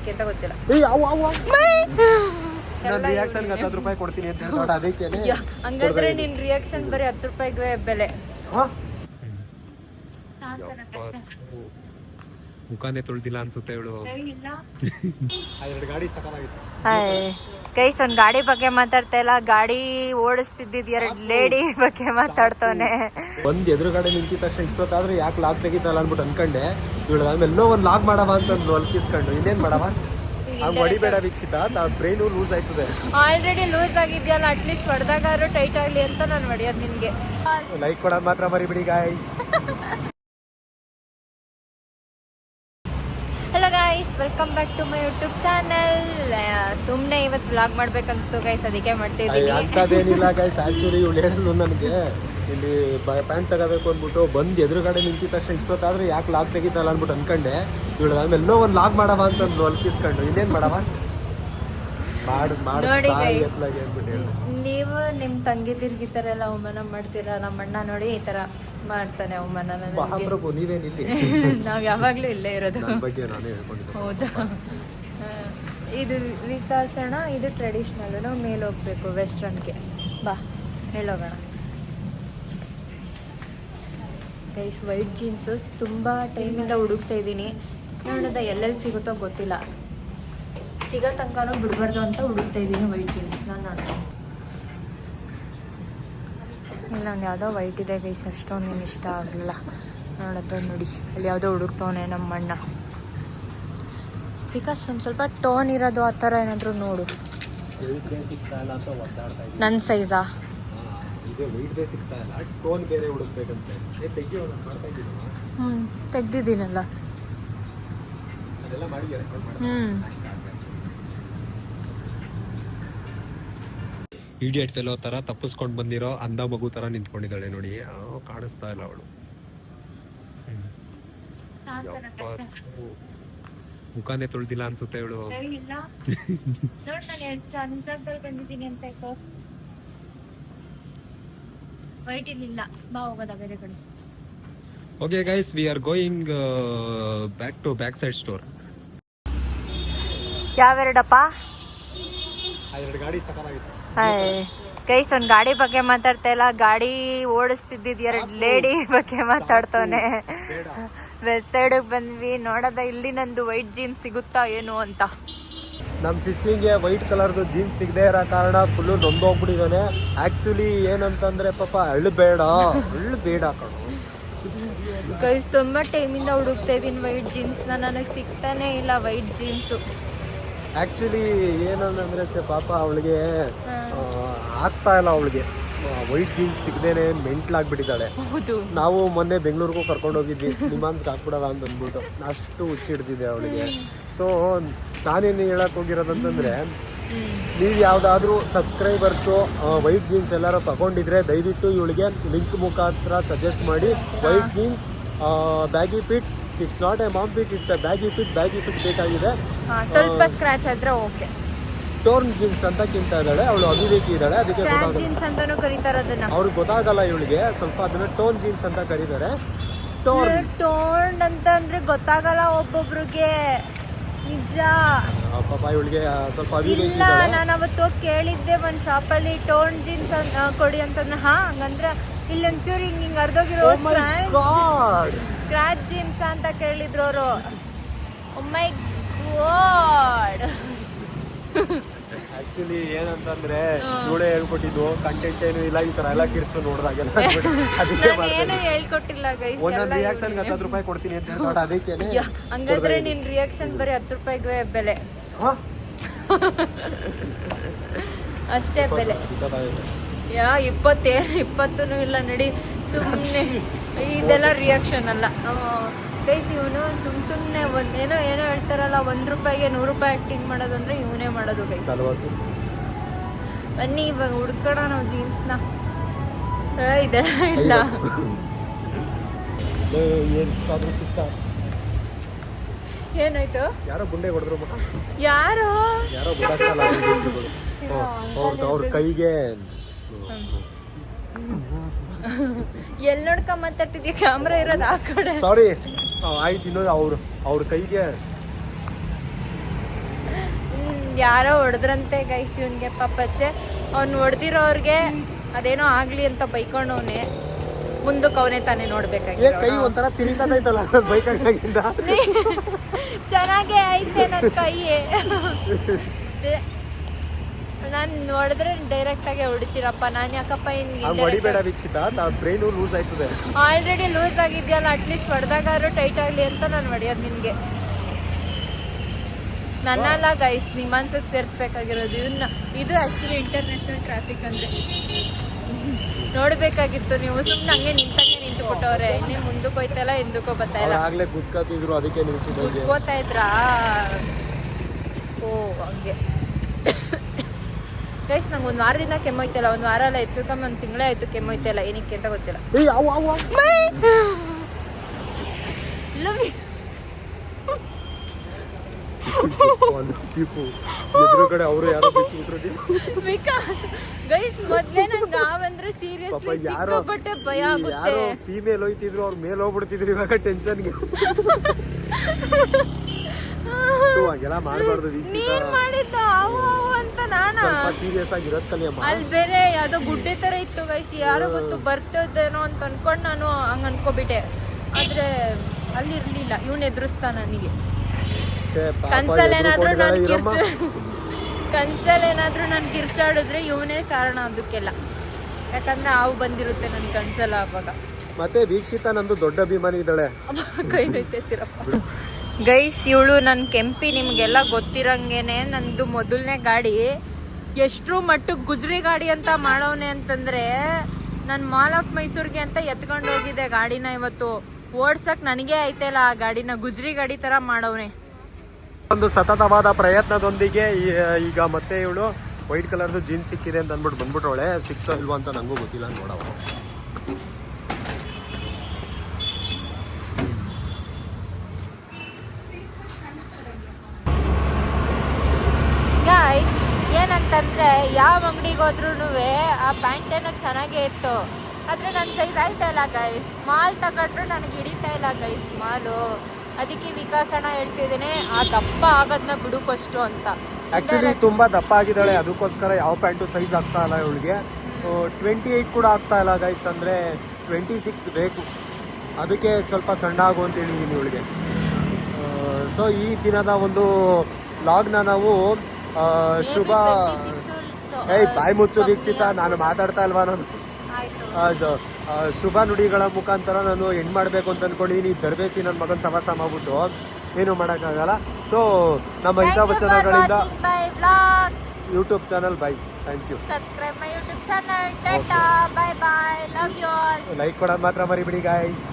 ಯಾಕೆ ಅಂತ ಗೊತ್ತಿಲ್ಲ. ರಿಯಾಕ್ಷನ್ 10 ರೂಪಾಯಿ ಕೊಡ್ತೀನಿ ಅಂತ ಹೇಳ್ತಾಳೆ ಅದಕ್ಕೇನೆ. ಹಂಗಾದ್ರೆ ನಿನ್ ರಿಯಾಕ್ಷನ್ ಬರೀ 10 ರೂಪಾಯಿಗೆ ಬೆಲೆ. ಮುಖಾನೇ ತೊಳ್ದಿಲ್ಲ ಅನ್ಸುತ್ತೆ ಇವಳು. ಎರಡು ಗಾಡಿ ಸಕಾಲಾಗಿತ್ತು. ಗೈಸ್ ಒಂದ್ ಗಾಡಿ ಬಗ್ಗೆ ಮಾತಾಡ್ತಾ ಇಲ್ಲ, ಗಾಡಿ ಓಡಿಸ್ತಿದ್ದಿದ್ 2 ಲೇಡಿ ಬಗ್ಗೆ ಮಾತಾಡ್ತಾನೆ. ಒಂದ್ ಎದುರುಗಡೆ ನಿಂತಿದ ತಕ್ಷಣ ಇಷ್ಟೊತ್ತಾದ್ರೆ ಯಾಕೆ ಲಾಗ್ ತೆಗಿತಲ್ಲ ಅನ್ಬಿಟ್ಟು ಅನ್ಕೊಂಡೆ. ಇವಳು ಆಮೇಲೆ ಒಂದ್ ಲಾಗ್ ಮಾಡವ ಅಂತ ಅಲ್ಕಿಸ್ಕೊಂಡು ಇನ್ನೇನ್ ಮಾಡವ ಹಂಗ್ ಹೊಡಿಬೇಡ ವೀಕ್ಷಿತ, ಬ್ರೈನು ಲೂಸ್ ಆಯ್ತದೆ. ಆಲ್ರೆಡಿ ಲೂಸ್ ಆಗಿದ್ಯಲ್ಲ, ಅಟ್ಲೀಸ್ಟ್ ಹೊಡೆದಾಗಾದ್ರೂ ಟೈಟ್ ಆಗ್ಲಿ ಅಂತ ನಾನು ಹೊಡಿಯೋದು ನಿನ್ಗೆ. ಲೈಕ್ ಕೊಡೋದು ಮಾತ್ರ ಮರಿಬಿಡಿ guys. Hello guys, welcome back to my YouTube channel. ಸುಮ್ಮನೆ ಇವತ್ತು ವ್ಲಾಗ್ ಮಾಡ್ಬೇಕನ್ಸ್ತು ಗೈಸ್, ಅದಕ್ಕೆ ಮಾಡ್ತಿದ್ದೀನಿ. ಅಂತದೇನಿಲ್ಲ ಗೈಸ್, ಆಕ್ಚುಲಿ ಇವಳು ಹೇಳಿದ್ಲು ನನಗೆ ಇಲ್ಲಿ ಪ್ಯಾಂಟ್ ತಗೋಬೇಕು ಅಂದ್ಬಿಟ್ಟು ಬಂದು ಎದುರುಗಡೆ ನಿಂತಿದ ತಕ್ಷಣ ಇಷ್ಟೊತ್ತಾದ್ರೆ ಯಾಕೆ ಲಾಗ್ ತೆಗಿತಲ್ಲ ಅಂದ್ಬಿಟ್ಟು ಅನ್ಕೊಂಡೆ. ಇವಳು ಆಮೇಲೆ ಒಂದ್ ಲಾಗ್ ಮಾಡವ ಅಂತ ಅಲ್ಕಿಸ್ಕೊಂಡು ಇನ್ನೇನ್ ಮಾಡವ ನೀವು ನಿಮ್ಮ ತಂಗಿ ತಿರ್ಗಿತಾರೆಲ್ಲ ಅವಮಾನ ಮಾಡ್ತೀರಾ. ನಮ್ಮ ಅಣ್ಣ ನೋಡಿ ಈ ತರ ಮಾಡ್ತಾನೆ ಅವಮಾನ. ನೀವೇನಿಲ್ಲಿ ನಾವ್ ಯಾವಾಗ್ಲೂ ಇಲ್ಲೇ ಇರೋದು. ಹೌದಾ? ಇದು ವಿಕಾಸಣ, ಇದು ಟ್ರೆಡಿಷ್ನಲ್. ನಾವು ಮೇಲೆ ಹೋಗ್ಬೇಕು ವೆಸ್ಟರ್ನ್ಗೆ. ಬಾ ಮೇಲೋಗೋಣ ಗೈಸ್. ವೈಟ್ ಜೀನ್ಸು ತುಂಬ ಟೈಮಿಂದ ಹುಡುಕ್ತಾ ಇದ್ದೀನಿ. ನೋಡೋದ ಎಲ್ಲೆಲ್ಲಿ ಸಿಗುತ್ತೋ ಗೊತ್ತಿಲ್ಲ, ಸಿಗೋ ತನಕನೂ ಬಿಡಬಾರ್ದು ಅಂತ ಹುಡುಕ್ತಾ ಇದ್ದೀನಿ ವೈಟ್ ಜೀನ್ಸ್. ನಾನು ಇಲ್ಲೊಂದು ಯಾವುದೋ ವೈಟ್ ಇದೆ ಗೈಸ್, ಅಷ್ಟೊಂದು ನೀನು ಇಷ್ಟ ಆಗಲಿಲ್ಲ. ನೋಡೋದು ನೋಡಿ, ಅಲ್ಲಿ ಯಾವುದೋ ಹುಡುಕ್ತವನೆ ನಮ್ಮ ಅಣ್ಣ. ಬಿಕಾಸ್ ಒಂದು ಸ್ವಲ್ಪ ಟೋನ್ ಇರೋದು ಆ ಥರ ಏನಾದರೂ ನೋಡು. ನನ್ನ ಸೈಜಾ? ತೆಗ್ದಿದ್ದೀನಲ್ಲ. ಇಡಿಯಟ್ ಫೆಲೋ ತರ ತಪ್ಪಿಸ್ಕೊಂಡು ಬಂದಿರೋ ಅಂಧ ಮಗು ತರ ನಿಂತ್ಕೊಂಡಿದ್ದಾಳೆ ನೋಡಿ. ಕಾಣಿಸ್ತಾ ಇಲ್ಲ ಅವಳು. ಮುಖಾನೇ ತೊಳ್ದಿಲ್ಲ ಅನ್ಸುತ್ತೆ ಇವಳು. ವೈಟ್ ಇಲ್ಲ, ಬಾ ಹೋಗೋದ ಬೇರೆ ಕಡೆ. Okay guys, we are going back to back side store. ಯಾವೆರಡಪ್ಪ? ಎರಡು ಗಾಡಿ ಸಕಾಲಾಗಿತ್ತು ಗೈಸ್. ಒಂದ್ ಗಾಡಿ ಬಗ್ಗೆ ಮಾತಾಡ್ತಾ ಇಲ್ಲ, ಗಾಡಿ ಓಡಿಸ್ತಿದ್ದಿದ್ 2 ಲೇಡಿ ಬಗ್ಗೆ ಮಾತಾಡ್ತಾನೆ. ವೆಸ್ಟ್ ಸೈಡಿಗೆ ಬಂದ್ವಿ. ನೋಡೋದ ಇಲ್ಲಿ ನಂದು ವೈಟ್ ಜೀನ್ಸ್ ಸಿಗುತ್ತಾ ಏನು ಅಂತ. ನಮ್ಮ ಸಿಸ್ಸಿಂಗೆ ವೈಟ್ ಕಲರ್ದು ಜೀನ್ಸ್ ಸಿಗದೆ ಇರೋ ಕಾರಣ ಫುಲ್ಲು ನೊಂದೋಗ್ಬಿಟ್ಟಿದ್ದಾನೆ. ಆ್ಯಕ್ಚುಲಿ ಏನಂತಂದರೆ ಪಾಪ ಅಳ್ಬೇಡ ಕಣೋ ಗೈಸ್. ತುಂಬ ಟೈಮಿಂದ ಹುಡುಕ್ತಾ ಇದ್ದೀನಿ ವೈಟ್ ಜೀನ್ಸ್ನ, ನನಗೆ ಸಿಗ್ತಾನೆ ಇಲ್ಲ ವೈಟ್ ಜೀನ್ಸು. ಆ್ಯಕ್ಚುಲಿ ಏನಂದರೆ ಪಾಪ ಅವಳಿಗೆ ಆಗ್ತಾ ಇಲ್ಲ. ಅವಳಿಗೆ ವೈಟ್ ಜೀನ್ಸ್ ಸಿಗದೇನೆ ಮೆಂಟ್ಲಾಗ್ಬಿಟ್ಟಿದ್ದಾಳೆ. ನಾವು ಮೊನ್ನೆ ಬೆಂಗಳೂರಿಗೂ ಕರ್ಕೊಂಡು ಹೋಗಿದ್ವಿ, ನಿಮಾನ್ಸ್ಗೆ ಹಾಕ್ಬಿಡಲ್ಲ ಅಂತ ಅಂದ್ಬಿಟ್ಟು. ಅಷ್ಟು ಹುಚ್ಚಿಡ್ತಿದೆ ಅವಳಿಗೆ. ಸೊ ನಾನೇನು ಹೇಳಕ್ಕೆ ಹೋಗಿರೋದಂತಂದರೆ, ನೀವು ಯಾವುದಾದ್ರೂ ಸಬ್ಸ್ಕ್ರೈಬರ್ಸು ವೈಟ್ ಜೀನ್ಸ್ ಎಲ್ಲರೂ ತಗೊಂಡಿದ್ರೆ ದಯವಿಟ್ಟು ಇವಳಿಗೆ ಲಿಂಕ್ ಮುಖಾಂತರ ಸಜೆಸ್ಟ್ ಮಾಡಿ. White jeans baggy fit, it's not a mom fit, it's a baggy fit ಬೇಕಾಗಿದೆ. ಸ್ವಲ್ಪ ಸ್ಕ್ರಾಚ್ ಆದ್ರೆ ಓಕೆ. ಟೋರ್ನ್ ಜೀನ್ಸ್ ಅಂತ ಕಿಂತ ಇದ್ದಾಳೆ ಅವಳು, ಅವಿವೇಕಿ ಇದ್ದಾಳೆ, ಅದಕ್ಕೆ ಜೀನ್ಸ್ ಅಂತಾನೂ ಕರೀತಾರೆ ಅದನ್ನ. ಅವ್ರಿಗೆ ಗೊತ್ತಾಗಲ್ಲ ಇವಳಿಗೆ, ಸ್ವಲ್ಪ ಅದನ್ನ ಟೋನ್ ಜೀನ್ಸ್ ಅಂತ ಕರೀತಾರೆ. ಟೋನ್ ಅಂತ ಅಂದ್ರೆ ಗೊತ್ತಾಗಲ್ಲ ಒಬ್ಬೊಬ್ರಿಗೆ, ನಿಜ. ಪಾಪ ಇವಳಿಗೆ ಸ್ವಲ್ಪ ಇಲ್ಲ, ನಾನು ಅವತ್ತು ಕೇಳಿದ್ದೆ ಒಂದ್ ಶಾಪಲ್ಲಿ ಟೋನ್ ಜೀನ್ಸ್ ಕೊಡಿ ಅಂತಂದ್ರೆ. ಹಂಗಂದ್ರೆ ಇಲ್ಲೊಂಚೂರು ಹಿಂಗ್ ಅರ್ಧೋಗಿರೋ ಸ್ಕ್ರಾಚ್ ಜೀನ್ಸ್ ಅಂತ ಕೇಳಿದ್ರು ಅವರು. ಓ ಮೈ ಗಾಡ್. ಆಕ್ಚುಲಿ ಏನಂತಂದ್ರೆ ಇವಳೇ ಹೇಳ್ಕೊಟ್ಟಿದ್ದು, ಕಂಟೆಂಟ್ ಏನು ಇಲ್ಲ, ಈ ತರ ಎಲ್ಲ ಕಿರ್ಚು ನೋಡಿದಾಗೆಲ್ಲ ಏನು ಹೇಳ್ಕೊಟ್ಟಿಲ್ಲ ಗೈಸ್. ಒಂದೊಂದು ರಿಯಾಕ್ಷನ್ 10 ರೂಪಾಯಿ ಕೊಡ್ತೀನಿ ಅಂತ ಹೇಳ್ತಾಳೆ ಅದಕ್ಕೇನೆ. ಹಂಗಾದ್ರೆ ನಿನ್ ರಿಯಾಕ್ಷನ್ ಬರೀ 10 ರೂಪಾಯಿಗೆ ಬೆಲೆ ಅಷ್ಟೇ ಬೆಲೆ. 20 ಇಲ್ಲ ನಡಿ, ಸುಮ್ಮನೆ ಇದೆಲ್ಲ ರಿಯಾಕ್ಷನ್ ಅಲ್ಲ ಗೈಸ್. ಇವನು ಸುಮ್ಮನೆ ಏನೋ ಹೇಳ್ತಾರಲ್ಲ, 1 ರೂಪಾಯಿಗೆ 100 ರೂಪಾಯಿ ಆ್ಯಕ್ಟಿಂಗ್ ಮಾಡೋದು ಅಂದರೆ ಇವನೇ ಮಾಡೋದು ಗೈಸ್. ಬನ್ನಿ ಇವಾಗ ಹುಡ್ಕೋಣ ನಾವು ಜೀನ್ಸ್ನ. ಇದೆಲ್ಲ ಇಲ್ಲ. ಏನಾಯ್ತು? ಯಾರೋ ಗುಂಡೆ ಹೊಡೆದ್ರು. ಯಾರೋ ಅವ್ರ ಕೈಗೆ ಎಲ್ಲಿ ನೋಡ್ಕೊಂಡ್ ಮಾತಾಡ್ತಿದ್ಯಾ? ಕ್ಯಾಮ್ರಾ ಇರೋದು ಆ ಕಡೆ. ಸಾರಿ ಆಯ್ತು. ಇನ್ನೊಂದು ಅವ್ರ ಕೈಗೆ ಯಾರೋ ಹೊಡೆದ್ರಂತೆ ಗೈಸ್ ಇವನ್ಗೆ ಪಾಪಚ್ಚೆ. ಅವ್ನು ಹೊಡೆದಿರೋರ್ಗೆ ಅದೇನೋ ಆಗ್ಲಿ ಅಂತ ಬೈಕೊಂಡವನೆ. ಮುಂದಕ್ಕೆ ಅವನೇ ತಾನೇ ನೋಡ್ಬೇಕಾಗಿ. ಕೈ ಒಂಥರ ತಿರುಗತೈತಲ್ಲ ಬೈಕಾಗಿಂದ. ಚೆನ್ನಾಗೇ ಐತೆ ನನ್ನ ಕೈ. ನಾನು ನೋಡಿದ್ರೆ ಡೈರೆಕ್ಟ್ ಆಗಿ ಹೊಡಿತೀರಪ್ಪ. ನಾನು ಯಾಕಪ್ಪ ಹೊಡಿಬೇಡ ವೀಕ್ಷಿತ, ಬ್ರೈನು ಲೂಸ್ ಆಯ್ತದೆ. ಆಲ್ರೆಡಿ ಲೂಸ್ ಆಗಿದೆಯಲ್ಲ, ಅಟ್ಲೀಸ್ಟ್ ಹೊಡೆದಾಗಾದ್ರೂ ಟೈಟ್ ಆಗಲಿ ಅಂತ ನಾನು ಹೊಡೆಯೋದು ನಿನಗೆ. ನನ್ನಲ್ಲ ಗೈಸ್, ನಿಮ್ಮ ಮನ್ಸಿಗೆ ಸೇರಿಸ್ಬೇಕಾಗಿರೋದು ಇದನ್ನ. ಇದು ಆ್ಯಕ್ಚುಲಿ ಇಂಟರ್ನ್ಯಾಷನಲ್ ಟ್ರಾಫಿಕ್ ಅಂದರೆ ನೋಡಬೇಕಾಗಿತ್ತು. ನೀವು ಸುಮ್ಮನೆ ಹಂಗೆ ನಿಂತು ಕೊಟ್ಟವ್ರೆ. ಇನ್ನೇ ಮುಂದಕ್ಕೆ ಹೋಯ್ತಲ್ಲ, ಹಿಂದಕ್ಕೂ ಬರ್ತಾ ಇಲ್ಲ. ಆಗಲೇ ಗುದ್ಕೋತಿದ್ರು, ಅದಕ್ಕೆ ಗುದ್ಕೋತಾ ಇದ್ರಾ? ಓ ಹಂಗೆ ಗೈಸ್, ನಂಗೆ ಒಂದು ವಾರದಿಂದ ಕೆಮ್ಮೋಯ್ತಲ್ಲ. ಒಂದು ವಾರ ಅಲ್ಲ, ಹೆಚ್ಚು ಕಮ್ಮಿ ಒಂದು ತಿಂಗಳೇ ಆಯಿತು ಕೆಮ್ಮೋಯ್ತಲ್ಲ. ಏನಕ್ಕೆ ಅಂತ ಗೊತ್ತಿಲ್ಲ. ಎದುರುಗಡೆ ಅವರು ಯಾರೋ ಗೈಸ್, ಮೊದ್ಲೇ ನಂಗೆ ನಾವಂದ್ರೆ ಸೀರಿಯಸ್ಲಿ ಸಿಕ್ಕಾಪಟ್ಟೆ ಭಯ ಆಗುತ್ತೆ. ಫೀಮೇಲ್ ಹೋಯ್ತಿದ್ರು, ಅವ್ರ ಮೇಲೆ ಹೋಗ್ಬಿಡ್ತಿದ್ರು. ಇವಾಗ ಟೆನ್ಷನ್ಗೆ ಹಾಗೆಲ್ಲ ಮಾಡಬಾರ್ದು. ನೀನ್ ಮಾಡಿದ್ದ ಅಂತ ನಾನು ಸೀರಿಯಸ್ ಆಗಿರೋದ್ ಕಲಿಯಮ್ಮ. ಅಲ್ಲಿ ಬೇರೆ ಯಾವ್ದೋ ಗುಡ್ಡೆ ತರ ಇತ್ತು ಗೈಸ್, ಯಾರೋ ಗೊತ್ತು ಬರ್ತದೇನೋ ಅಂತ ಅನ್ಕೊಂಡು ನಾನು ಹಂಗ ಅನ್ಕೋಬಿಟ್ಟೆ. ಆದ್ರೆ ಅಲ್ಲಿ ಇರ್ಲಿಲ್ಲ. ಇವನ್ ಎದುರಿಸ್ತಾ ನನಗೆ. ಕನ್ಸಲ್ಲೇನಾದ್ರೂ ನಾನು ಕಿರ್ಚಾಡಿದ್ರೆ ಇವನೇ ಕಾರಣ ಅದಕ್ಕೆಲ್ಲ. ಯಾಕಂದ್ರೆ ಹಾವು ಬಂದಿರುತ್ತೆ ನನ್ ಕನ್ಸಲ್ಲ ಅವಾಗ. ಮತ್ತೆ ವೀಕ್ಷಿತ ನಂದು ದೊಡ್ಡ ಅಭಿಮಾನಿ ಇದ್ದಾಳೆ. ಕೈ ನೋಯ್ತೈತಿರಪ್ಪ. ಗೈಸ್, ಇವಳು ನನ್ನ ಕೆಂಪಿ. ನಿಮ್ಗೆಲ್ಲ ಗೊತ್ತಿರಂಗೇನೆ ನಂದು ಮೊದಲನೇ ಗಾಡಿ. ಎಷ್ಟರ ಮಟ್ಟಕ್ಕೆ ಗುಜ್ರಿ ಗಾಡಿ ಅಂತ ಮಾಡವನೆ ಅಂತಂದ್ರೆ, ನಾನು ಮಾಲ್ ಆಫ್ ಮೈಸೂರಿಗೆ ಅಂತ ಎತ್ಕೊಂಡು ಹೋಗಿದ್ದೆ ಗಾಡಿನ. ಇವತ್ತು ಓಡ್ಸಕ್ ನನಗೆ ಐತೆಲ್ಲ ಆ ಗಾಡಿನ. ಗುಜ್ರಿ ಗಾಡಿ ತರ ಮಾಡವನೆ. ಒಂದು ಸತತವಾದ ಪ್ರಯತ್ನದೊಂದಿಗೆ ಈಗ ಮತ್ತೆ ಇವಳು ವೈಟ್ ಕಲರ್ದು ಜೀನ್ಸ್ ಸಿಕ್ಕಿದೆ ಅಂತ ಅಂದ್ಬಿಟ್ಟು ಬಂದ್ಬಿಟ್ರವಳೆ. ಸಿಕ್ತೋ ಇಲ್ವಾ ಅಂತ ನಂಗೂ ಗೊತ್ತಿಲ್ಲ, ನೋಡವ. ಗೈಸ್, ಏನಂತಂದ್ರೆ ಯಾವ ಅಂಗಡಿಗೆ ಹೋದ್ರೂ ಆ ಪ್ಯಾಂಟ್ ಏನೋ ಚೆನ್ನಾಗೇ ಇತ್ತು. ಆದರೆ ನನ್ನ ಸೈಜ್ ಆಯ್ತಾ ಇಲ್ಲ ಗೈಸ್. ಮಾಲ್ ತಗೊಂಡ್ರು ನನಗೆ ಹಿಡಿತಾ ಇಲ್ಲ ಗೈಸ್ ಮಾಲು. ಅದಕ್ಕೆ ವಿಕಾಸಣ ಹೇಳ್ತಿದ್ದೇನೆ, ಆ ದಪ್ಪ ಆಗೋದನ್ನ ಬಿಡು ಫಸ್ಟು ಅಂತ. ಆ್ಯಕ್ಚುಲಿ ತುಂಬ ದಪ್ಪ ಆಗಿದ್ದಾಳೆ, ಅದಕ್ಕೋಸ್ಕರ ಯಾವ ಪ್ಯಾಂಟು ಸೈಜ್ ಆಗ್ತಾ ಇಲ್ಲ ಇವಳಿಗೆ. 28 ಕೂಡ ಆಗ್ತಾ ಇಲ್ಲ ಗೈಸ್. ಅಂದರೆ 26 ಬೇಕು. ಅದಕ್ಕೆ ಸ್ವಲ್ಪ ಸಣ್ಣ ಆಗು ಅಂತ ಹೇಳಿದ್ದೀನಿ ಇವಳಿಗೆ. ಸೊ ಈ ದಿನದ ಒಂದು ಲಾಗ್ನ ನಾವು ಶುಭ ಬಾಯಿ ಮುಚ್ಚು ವೀಕ್ಷಿತ, ನಾನು ಮಾತಾಡ್ತಾ ಇಲ್ವಾ ನಾನು. ಅದು ಶುಭ ನುಡಿಗಳ ಮುಖಾಂತರ ನಾನು ಹೆಣ್ಣು ಮಾಡಬೇಕು ಅಂತ ಅಂದ್ಕೊಂಡಿದ್ದೀನಿ. ದರ್ಬೇಸಿ ನನ್ನ ಮಗನ ಸವಾಸ ಮಾಡ್ಬಿಟ್ಟು ಏನು ಮಾಡೋಕ್ಕಾಗಲ್ಲ. ಸೊ ನಮ್ಮ ಹಿತವಚನಗಳಿಂದ YouTube channel bye. Thank you. Subscribe my YouTube channel. ಟಾಟಾ, bye bye, love you all. Like ಕೊಡೋದು ಮಾತ್ರ ಮರಿಬಿಡಿ ಗಾಯ್ಸ್.